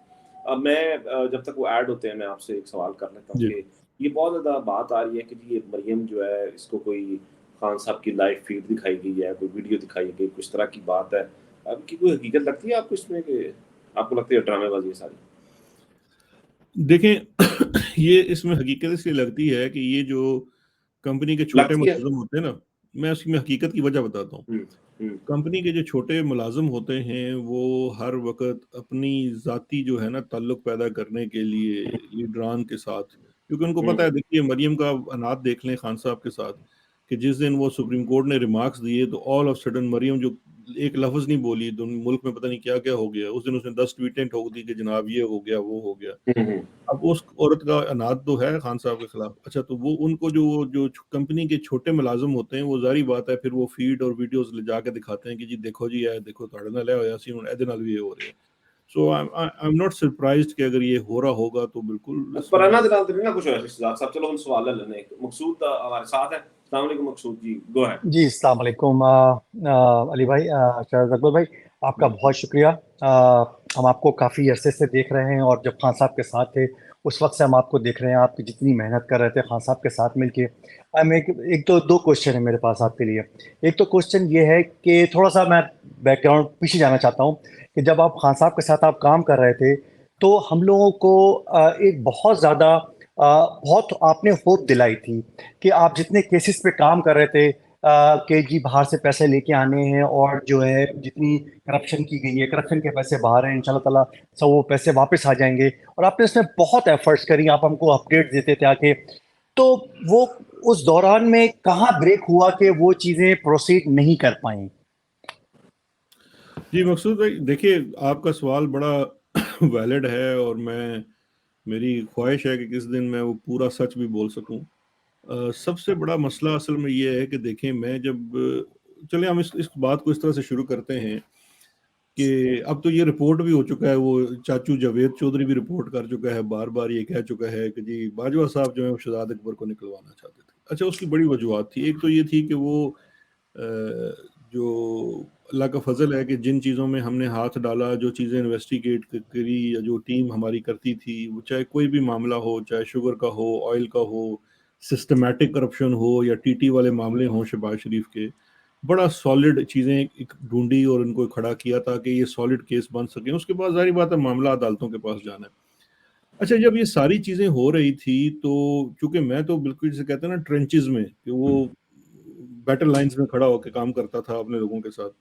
[SPEAKER 3] اب میں جب تک وہ ایڈ ہوتے ہیں میں آپ سے ایک سوال کر لیتا ہوں کہ یہ بہت زیادہ بات آ رہی ہے کہ جی یہ مریم جو ہے اس کو کوئی خان صاحب کی لائیو فیڈ دکھائی گئی ہے, کوئی ویڈیو دکھائی گئی, کچھ طرح کی بات ہے. اب کی کوئی حقیقت لگتی ہے آپ کو اس میں, کہ آپ کو لگتی ہے ڈرامے بازی ہے ساری؟
[SPEAKER 2] دیکھیں یہ اس میں حقیقت اس لیے لگتی ہے کہ یہ جو کمپنی کے چھوٹے ملازم ہوتے ہیں نا, میں اس میں حقیقت کی وجہ بتاتا ہوں. کمپنی کے جو چھوٹے ملازم ہوتے ہیں وہ ہر وقت اپنی ذاتی جو ہے نا تعلق پیدا کرنے کے لیے لیڈران کے ساتھ, کیونکہ ان کو پتہ ہے, دیکھیے مریم کا انات دیکھ لیں خان صاحب کے ساتھ, کہ جس دن وہ سپریم کورٹ نے ریمارکس دیے تو آل آف سڈن مریم جو ایک لفظ نہیں بولی، ملک میں پتہ نہیں کیا کیا ہو گیا، اس دن اس نے 10 ٹویٹیں ٹھوک دی کہ جناب یہ ہو گیا وہ ہو گیا۔ اب اس عورت کا اناد تو ہے خان صاحب کے خلاف، اچھا تو وہ ان کو جو کمپنی کے چھوٹے ملازم ہوتے ہیں وہ ظاہری بات ہے پھر وہ فیڈ اور ویڈیوز لے جا کے دکھاتے ہیں کہ جی دیکھو جی ہے دیکھو تھوڑے نال ہویا سی ہن ایدے نال بھی یہ ہو رہا ہے۔ سو آئی ایم ناٹ سرپرائزڈ کہ اگر یہ ہو رہا ہوگا تو بالکل اس
[SPEAKER 3] پر
[SPEAKER 2] میں
[SPEAKER 3] انا دلال نہ کچھ ہے صاحب چلو ہم سوال لے لینے مقصود ہمارے ساتھ ہے۔ السلام علیکم مقصود جی، گو ہے
[SPEAKER 1] جی السلام علیکم علی بھائی، شہزاد اکبر بھائی، آپ کا بہت شکریہ۔ ہم آپ کو کافی عرصے سے دیکھ رہے ہیں، اور جب خان صاحب کے ساتھ تھے اس وقت سے ہم آپ کو دیکھ رہے ہیں، آپ کی جتنی محنت کر رہے تھے خان صاحب کے ساتھ مل کے۔ ایک تو دو کوشچن ہے میرے پاس آپ کے لیے۔ ایک تو کوشچن یہ ہے کہ تھوڑا سا میں بیک گراؤنڈ پیچھے جانا چاہتا ہوں کہ جب آپ خان صاحب کے ساتھ آپ کام کر رہے تھے تو ہم لوگوں کو ایک بہت زیادہ بہت آپ نے ہوپ دلائی تھی کہ آپ جتنے کیسز پہ کام کر رہے تھے کہ جی باہر سے پیسے لے کے آنے ہیں، اور جو ہے جتنی کرپشن کی گئی ہے، کرپشن کے پیسے باہر ہیں، انشاءاللہ تعالیٰ سب وہ پیسے واپس آ جائیں گے، اور آپ نے اس میں بہت ایفرٹس کری، آپ ہم کو اپڈیٹ دیتے تھے آ کے۔ تو وہ اس دوران میں کہاں بریک ہوا کہ وہ چیزیں پروسیڈ نہیں کر پائیں؟
[SPEAKER 2] جی مقصود بھائی دیکھیے آپ کا سوال بڑا ویلڈ ہے، اور میری خواہش ہے کہ کس دن میں وہ پورا سچ بھی بول سکوں۔ سب سے بڑا مسئلہ اصل میں یہ ہے کہ دیکھیں میں جب چلیں ہم اس بات کو اس طرح سے شروع کرتے ہیں کہ اب تو یہ رپورٹ بھی ہو چکا ہے، وہ چاچو جاوید چودھری بھی رپورٹ کر چکا ہے، بار بار یہ کہہ چکا ہے کہ جی باجوہ صاحب جو ہے وہ شہزاد اکبر کو نکلوانا چاہتے تھے۔ اچھا اس کی بڑی وجوہات تھی، ایک تو یہ تھی کہ وہ جو اللہ کا فضل ہے کہ جن چیزوں میں ہم نے ہاتھ ڈالا، جو چیزیں انویسٹیگیٹ کری یا جو ٹیم ہماری کرتی تھی، وہ چاہے کوئی بھی معاملہ ہو، چاہے شوگر کا ہو، آئل کا ہو، سسٹمیٹک کرپشن ہو، یا ٹی ٹی والے معاملے ہوں شہباز شریف کے، بڑا سالڈ چیزیں ڈھونڈی اور ان کو کھڑا کیا تاکہ یہ سالڈ کیس بن سکیں۔ اس کے بعد ظاہری بات ہے معاملہ عدالتوں کے پاس جانا ہے۔ اچھا جب یہ ساری چیزیں ہو رہی تھی تو چونکہ میں تو بالکل جسے کہتے ہیں نا ٹرنچز میں، کہ وہ بیٹل لائنز میں کھڑا ہو کے کام کرتا تھا اپنے لوگوں کے ساتھ،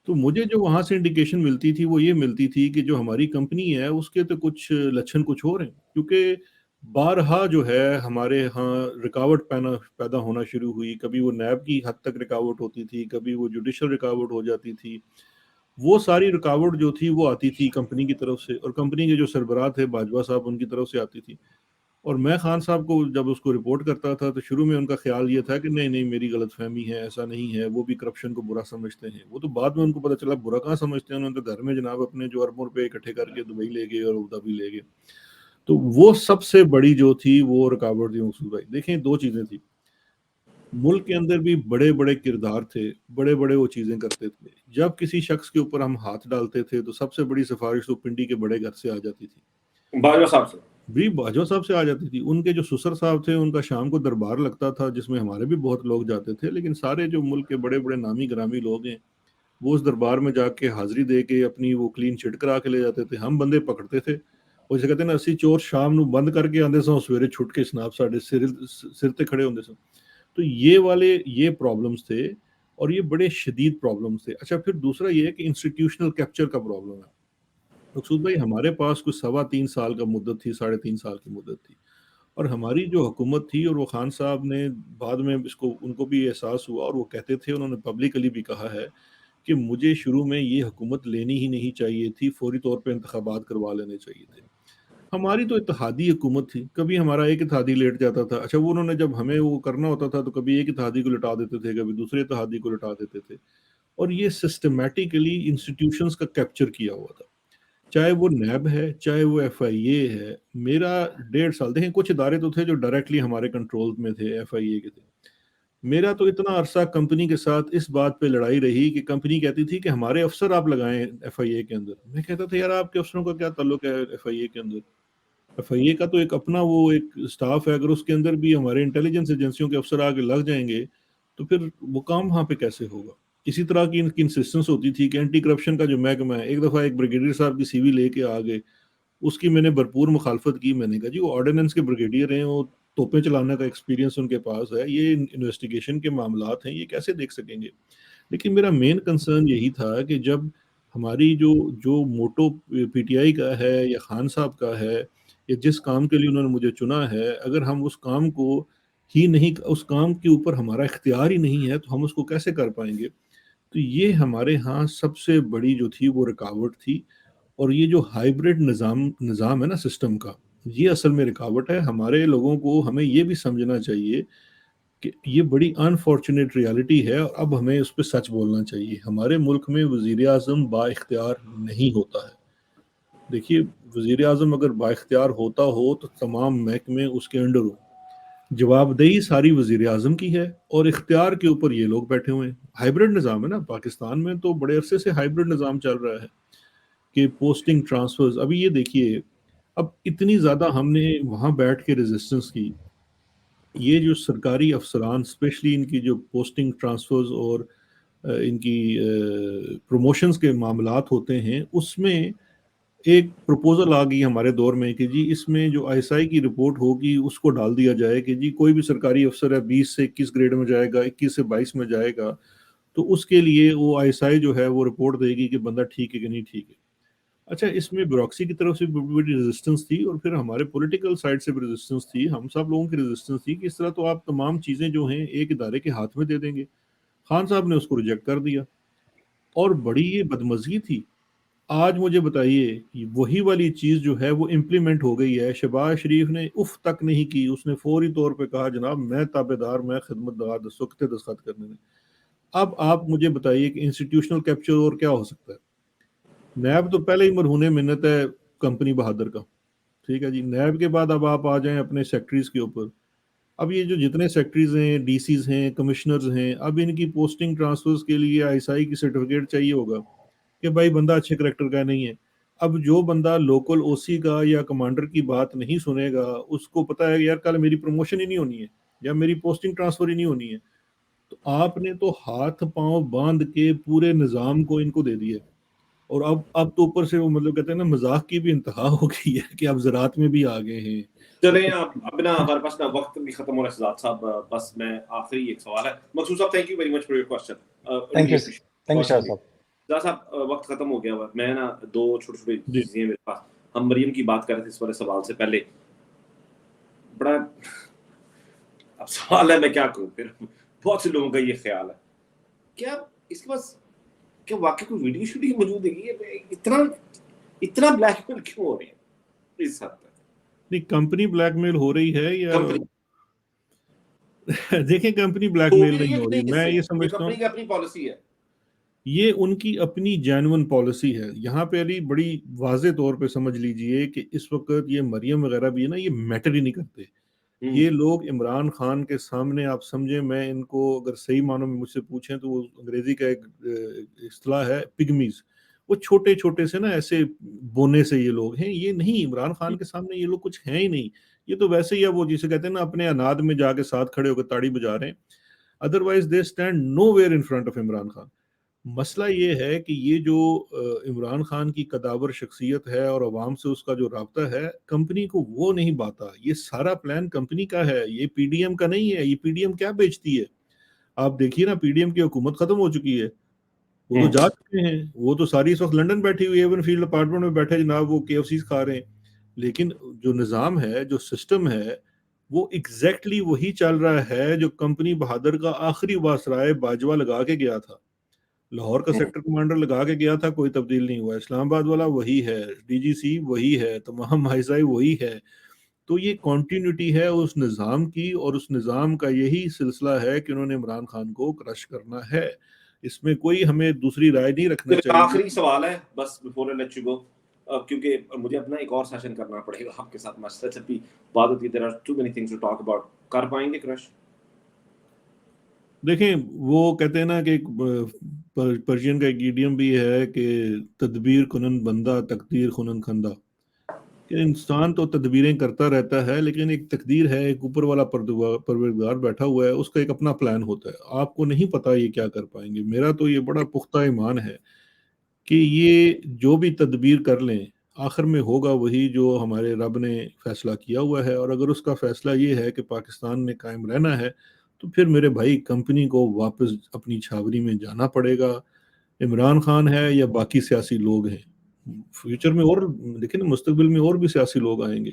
[SPEAKER 2] تو مجھے جو وہاں سے انڈیکیشن ملتی تھی وہ یہ ملتی تھی کہ جو ہماری کمپنی ہے اس کے تو کچھ لچھن کچھ ہو رہے ہیں، کیونکہ بارہا جو ہے ہمارے ہاں رکاوٹ پیدا ہونا شروع ہوئی۔ کبھی وہ نیب کی حد تک رکاوٹ ہوتی تھی، کبھی وہ جوڈیشل رکاوٹ ہو جاتی تھی۔ وہ ساری رکاوٹ جو تھی وہ آتی تھی کمپنی کی طرف سے، اور کمپنی کے جو سربراہ تھے باجوہ صاحب ان کی طرف سے آتی تھی۔ اور میں خان صاحب کو جب اس کو رپورٹ کرتا تھا تو شروع میں ان کا خیال یہ تھا کہ نہیں میری غلط فہمی ہے، ایسا نہیں ہے، وہ بھی کرپشن کو برا سمجھتے ہیں۔ وہ تو بعد میں ان کو پتہ چلا برا کہاں سمجھتے ہیں، انہوں نے تو گھر میں جناب اپنے جو اربوں روپے اکٹھے کر کے دبئی لے گئے اور ابوظہبی لے گئے۔ تو وہ سب سے بڑی جو تھی وہ رکاوٹ تھی مقصود بھائی۔ دیکھیں دو چیزیں تھی، ملک کے اندر بھی بڑے بڑے کردار تھے، بڑے بڑے وہ چیزیں کرتے تھے، جب کسی شخص کے اوپر ہم ہاتھ ڈالتے تھے تو سب سے بڑی سفارش تو پنڈی کے بڑے گھر سے آ جاتی تھی،
[SPEAKER 3] باجوہ صاحب سے
[SPEAKER 2] بھی باجوہ صاحب سے آ جاتی تھی۔ ان کے جو سسر صاحب تھے ان کا شام کو دربار لگتا تھا جس میں ہمارے بھی بہت لوگ جاتے تھے، لیکن سارے جو ملک کے بڑے بڑے نامی گرامی لوگ ہیں وہ اس دربار میں جا کے حاضری دے کے اپنی وہ کلین چٹ کرا کے لے جاتے تھے۔ ہم بندے پکڑتے تھے، وہ جسے کہتے ہیں نا اسی چور شام نو بند کر کے آندے سن سویرے چھٹ کے سناب ساڈے سر تے کھڑے ہوندے سن۔ تو یہ پرابلمز تھے، اور یہ بڑے شدید پرابلمز تھے۔ اچھا پھر دوسرا یہ ہے کہ انسٹیٹیوشنل کیپچر کا پرابلم ہے مقصود بھائی۔ ہمارے پاس کچھ 3.25 سال کا مدت تھی، 3.5 سال کی مدت تھی، اور ہماری جو حکومت تھی، اور وہ خان صاحب نے بعد میں ان کو بھی احساس ہوا، اور وہ کہتے تھے، انہوں نے پبلکلی بھی کہا ہے کہ مجھے شروع میں یہ حکومت لینی ہی نہیں چاہیے تھی، فوری طور پہ انتخابات کروا لینے چاہیے تھے۔ ہماری تو اتحادی حکومت تھی، کبھی ہمارا ایک اتحادی لیٹ جاتا تھا، اچھا وہ انہوں نے جب ہمیں وہ کرنا ہوتا تھا تو کبھی ایک اتحادی کو لٹا دیتے تھے، کبھی دوسرے اتحادی کو لٹا دیتے تھے، اور یہ سسٹمیٹیکلی انسٹیٹیوشنز کا کیپچر کیا ہوا تھا، چاہے وہ نیب ہے، چاہے وہ ایف آئی اے ہے۔ میرا 1.5 سال دیکھیں، کچھ ادارے تو تھے جو ڈائریکٹلی ہمارے کنٹرول میں تھے، ایف آئی اے کے تھے۔ میرا تو اتنا عرصہ کمپنی کے ساتھ اس بات پہ لڑائی رہی کہ کمپنی کہتی تھی کہ ہمارے افسر آپ لگائیں ایف آئی اے کے اندر۔ میں کہتا تھا یار آپ کے افسروں کا کیا تعلق ہے ایف آئی اے کے اندر؟ ایف آئی اے کا تو ایک اپنا وہ ایک سٹاف ہے، اگر اس کے اندر بھی ہمارے انٹیلیجنس ایجنسیوں کے افسر آگے لگ جائیں گے تو پھر وہ کام وہاں پہ کیسے ہوگا؟ اسی طرح کی ان کی انسسٹنس ہوتی تھی کہ اینٹی کرپشن کا جو محکمہ ہے، ایک دفعہ ایک بریگیڈیئر صاحب کی سی وی لے کے آگے، اس کی میں نے بھرپور مخالفت کی۔ میں نے کہا جی وہ آرڈیننس کے بریگیڈیئر ہیں، وہ توپیں چلانے کا ایکسپیرینس ان کے پاس ہے، یہ انویسٹیگیشن کے معاملات ہیں، یہ کیسے دیکھ سکیں گے؟ لیکن میرا مین کنسرن یہی تھا کہ جب ہماری جو موٹو پی ٹی آئی کا ہے یا خان صاحب کا ہے، یا جس کام کے لیے انہوں نے مجھے چنا ہے، اگر ہم اس کام کو ہی نہیں، اس کام کے اوپر ہمارا اختیار ہی نہیں ہے تو ہم اس کو کیسے کر پائیں گے؟ تو یہ ہمارے ہاں سب سے بڑی جو تھی وہ رکاوٹ تھی. اور یہ جو ہائیبرڈ نظام ہے نا سسٹم کا، یہ اصل میں رکاوٹ ہے. ہمارے لوگوں کو ہمیں یہ بھی سمجھنا چاہیے کہ یہ بڑی انفارچونیٹ ریالٹی ہے، اور اب ہمیں اس پہ سچ بولنا چاہیے. ہمارے ملک میں وزیر اعظم با اختیار نہیں ہوتا ہے. دیکھیے، وزیر اعظم اگر با اختیار ہوتا ہو تو تمام محکمے اس کے انڈر ہوں. جواب دہی ساری وزیر اعظم کی ہے، اور اختیار کے اوپر یہ لوگ بیٹھے ہوئے ہیں. ہائیبرڈ نظام ہے نا پاکستان میں، تو بڑے عرصے سے ہائیبرڈ نظام چل رہا ہے کہ پوسٹنگ ٹرانسفرز. ابھی یہ دیکھیے، اب اتنی زیادہ ہم نے وہاں بیٹھ کے ریزسٹنس کی. یہ جو سرکاری افسران اسپیشلی ان کی جو پوسٹنگ ٹرانسفرز اور ان کی پروموشنز کے معاملات ہوتے ہیں، اس میں ایک پروپوزل آ گئی ہمارے دور میں کہ جی اس میں جو آئی ایس آئی کی رپورٹ ہوگی اس کو ڈال دیا جائے کہ جی کوئی بھی سرکاری افسر ہے 20 سے 21 گریڈ میں جائے گا، 21 سے 22 میں جائے گا، تو اس کے لیے وہ آئی ایس آئی جو ہے وہ رپورٹ دے گی کہ بندہ ٹھیک ہے کہ نہیں ٹھیک ہے. اچھا، اس میں بیوروکریسی کی طرف سے بڑی بڑی ریزسٹنس تھی، اور پھر ہمارے پولیٹیکل سائڈ سے بھی ریزسٹنس تھی. ہم سب لوگوں کی ریزسٹنس تھی کہ اس طرح تو آپ تمام چیزیں جو ہیں ایک ادارے کے ہاتھ میں دے دیں گے. خان صاحب نے اس کو ریجیکٹ کر دیا، اور بڑی یہ بدمزگی تھی. آج مجھے بتائیے کہ وہی والی چیز جو ہے وہ امپلیمنٹ ہو گئی ہے. شہباز شریف نے اف تک نہیں کی، اس نے فوری طور پہ کہا جناب میں تابع دار، میں خدمت دار، سکتے دستخط کرنے میں. اب آپ مجھے بتائیے کہ انسٹیٹیوشنل کیپچر اور کیا ہو سکتا ہے؟ نیب تو پہلے ہی مرہون منت ہے کمپنی بہادر کا، ٹھیک ہے جی. نیب کے بعد اب آپ آ جائیں اپنے سیکٹریز کے اوپر. اب یہ جو جتنے سیکٹریز ہیں، ڈی سیز ہیں، کمشنرز ہیں، اب ان کی پوسٹنگ ٹرانسفرز کے لیے آئی ایس آئی کی سرٹیفکیٹ چاہیے ہوگا کہ بھائی بندہ اچھے کریکٹر کا نہیں ہے. اب جو بندہ لوکل او سی کا یا کمانڈر کی بات نہیں سنے گا، اس کو پتا ہے یار کل میری پروموشن ہی نہیں ہونی ہے یا میری پوسٹنگ ٹرانسفر ہی نہیں ہونی ہے. تو آپ نے تو ہاتھ پاؤں باندھ کے پورے نظام کو ان کو دے دیا. اور اب تو اوپر سے وہ مطلب کہتے ہیں نا مذاق کی بھی انتہا ہو گئی ہے کہ اب زراعت میں بھی آ گئے ہیں.
[SPEAKER 3] چلیں اب نا ہمارے پاس نا وقت بھی ختم ہو رہا ہے شہزاد صاحب. بس میں آخری ایک سوال ہے. Maqsood Sahab thank you very much for your question.
[SPEAKER 1] Thank you Shah Sahab.
[SPEAKER 3] Shahzad صاحب وقت ختم ہو گیا ہوا. میں نا دو چھوٹی چھوٹی
[SPEAKER 2] جی
[SPEAKER 3] چیزیں میرے پاس. ہم مریم کی بات کر رہے تھے اس والے سوال سے پہلے. بڑا اب سوال ہے میں کیا کروں، پھر بہت سے لوگوں کا یہ خیال ہے کیا اس کے پاس کیا واقعی کوئی ویڈیو شوٹنگ موجود ہے؟ اتنا بلیک میل کیوں ہو رہی ہے اس حد تک؟
[SPEAKER 2] نہیں، کمپنی بلیک میل ہو رہی ہے یا
[SPEAKER 3] کمپنی
[SPEAKER 2] دیکھیں کمپنی بلیک میل نہیں ہو رہی. میں یہ سمجھتا ہوں
[SPEAKER 3] کمپنی کی اپنی پالیسی ہے.
[SPEAKER 2] یہ ان کی اپنی جینون پالیسی ہے. یہاں پہ علی بڑی واضح طور پہ سمجھ لیجئے کہ اس وقت یہ مریم وغیرہ بھی ہے نا، یہ میٹر ہی نہیں کرتے. یہ لوگ عمران خان کے سامنے، آپ سمجھیں، میں ان کو اگر صحیح معنوں میں مجھ سے پوچھیں تو وہ انگریزی کا ایک اصطلاح ہے پگمیز. وہ چھوٹے چھوٹے سے نا ایسے بونے سے یہ لوگ ہیں. یہ نہیں، عمران خان کے سامنے یہ لوگ کچھ ہیں ہی نہیں. یہ تو ویسے ہی وہ جسے کہتے ہیں نا اپنے اناد میں جا کے ساتھ کھڑے ہو کے تاڑی بجا رہے ہیں. Otherwise they stand nowhere in front of Imran Khan. مسئلہ یہ ہے کہ یہ جو عمران خان کی قداور شخصیت ہے اور عوام سے اس کا جو رابطہ ہے، کمپنی کو وہ نہیں باتا. یہ سارا پلان کمپنی کا ہے، یہ پی ڈی ایم کا نہیں ہے. یہ پی ڈی ایم کیا بیچتی ہے؟ آپ دیکھیے نا، پی ڈی ایم کی حکومت ختم ہو چکی ہے. وہ تو جا چکے ہیں، وہ تو ساری اس وقت لنڈن بیٹھی ہوئی ہے، ایون فیلڈ اپارٹمنٹ میں بیٹھے جناب، وہ کے ایف سیز کھا رہے ہیں. لیکن جو نظام ہے، جو سسٹم ہے، وہ ایگزیکٹلی وہی چل رہا ہے جو کمپنی بہادر کا آخری واسرائے باجوہ لگا کے گیا تھا. لاہور کا سیکٹر کمانڈر لگا کے گیا تھا، کوئی تبدیل نہیں ہوا. اسلام آباد والا وہی ہے، ڈی جی سی وہی ہے، تمام آئی وہی ہے. تو یہ کنٹینیوٹی ہے اس نظام کی، اور اس نظام کا یہی سلسلہ ہے کہ انہوں نے عمران خان کو کرش کرنا ہے. اس میں کوئی ہمیں دوسری رائے نہیں رکھنا چاہیے.
[SPEAKER 3] آخری سوال ہے بس before I let you go, کیونکہ مجھے اپنا ایک اور سیشن کرنا پڑے گا آپ کے ساتھ. مسئلہ جب بھی بات ہوتی ہے there are too many things to talk about. کر پائیں گے کرش؟
[SPEAKER 2] دیکھیں، وہ کہتے ہیں نا کہ پرشین کا ایک ایڈیم بھی ہے کہ تدبیر کنن بندہ تقدیر کنن کھندہ. کہ انسان تو تدبیریں کرتا رہتا ہے، لیکن ایک تقدیر ہے، ایک اوپر والا پروردگار بیٹھا ہوا ہے، اس کا ایک اپنا پلان ہوتا ہے. آپ کو نہیں پتا یہ کیا کر پائیں گے. میرا تو یہ بڑا پختہ ایمان ہے کہ یہ جو بھی تدبیر کر لیں آخر میں ہوگا وہی جو ہمارے رب نے فیصلہ کیا ہوا ہے. اور اگر اس کا فیصلہ یہ ہے کہ پاکستان میں قائم رہنا ہے، تو پھر میرے بھائی کمپنی کو واپس اپنی چھاوری میں جانا پڑے گا. عمران خان ہے یا باقی سیاسی لوگ ہیں، فیوچر میں اور دیکھیں نا، مستقبل میں اور بھی سیاسی لوگ آئیں گے،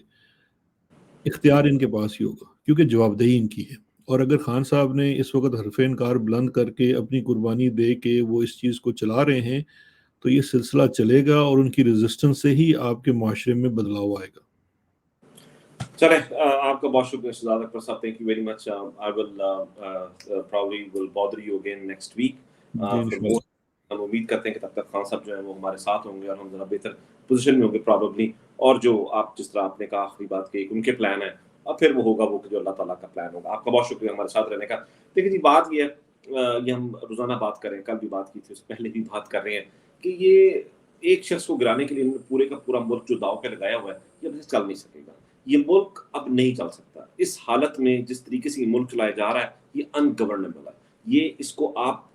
[SPEAKER 2] اختیار ان کے پاس ہی ہوگا کیونکہ جواب دہی ان کی ہے. اور اگر خان صاحب نے اس وقت حرف انکار بلند کر کے اپنی قربانی دے کے وہ اس چیز کو چلا رہے ہیں تو یہ سلسلہ چلے گا اور ان کی ریزسٹنس سے ہی آپ کے معاشرے میں بدلاؤ آئے گا.
[SPEAKER 3] چلے آپ کا بہت شکریہ شہزاد اکبر صاحب, thank you very much. I will proudly will bother you again next week. ہم امید کرتے ہیں کہ تب تک خان صاحب جو ہیں وہ ہمارے ساتھ ہوں گے اور ہم ذرا بہتر پوزیشن میں ہوں گے پرابیبلی. اور جو آپ جس طرح آپ نے کہا آخری بات کہ ان کے پلان ہے, اور پھر وہ ہوگا وہ جو اللہ تعالیٰ کا پلان ہوگا. آپ کا بہت شکریہ ہمارے ساتھ رہنے کا. لیکن جی بات یہ ہے, یہ ہم روزانہ بات کر رہے ہیں, کل بھی بات کی تھی, اس سے پہلے بھی بات کر رہے ہیں کہ یہ ایک شخص کو گرانے کے لیے پورے کا پورا ملک جو داؤ پہ لگایا ہوا ہے یہ اب چل نہیں سکے گا. یہ ملک اب نہیں چل سکتا اس حالت میں جس طریقے سے یہ ملک چلایا جا رہا ہے. یہ ان گورنیبل ہے. یہ اس کو آپ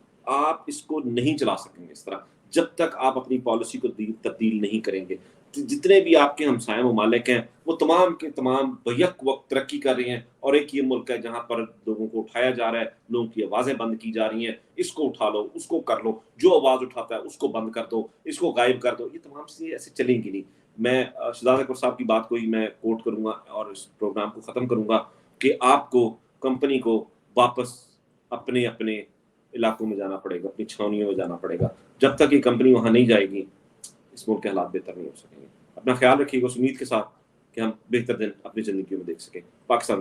[SPEAKER 3] اس کو نہیں چلا سکیں گے اس طرح جب تک آپ اپنی پالیسی کو تبدیل نہیں کریں گے. جتنے بھی آپ کے ہمسایہ ممالک ہیں وہ تمام کے تمام بیک وقت ترقی کر رہے ہیں, اور ایک یہ ملک ہے جہاں پر لوگوں کو اٹھایا جا رہا ہے, لوگوں کی آوازیں بند کی جا رہی ہیں. اس کو اٹھا لو, اس کو کر لو, جو آواز اٹھاتا ہے اس کو بند کر دو, اس کو غائب کر دو. یہ تمام چیزیں ایسے چلیں گی نہیں. میں شہزاد اکبر صاحب کی بات کو ہی میں کوٹ کروں گا اور اس پروگرام کو ختم کروں گا کہ آپ کو کمپنی کو واپس اپنے علاقوں میں جانا پڑے گا, اپنی چھاؤنیوں میں جانا پڑے گا. جب تک یہ کمپنی وہاں نہیں جائے گی اس ملک کے حالات بہتر نہیں ہو سکیں گے. اپنا خیال رکھیے گا اس امید کے ساتھ کہ ہم بہتر دن اپنی زندگیوں میں دیکھ سکیں. پاکستان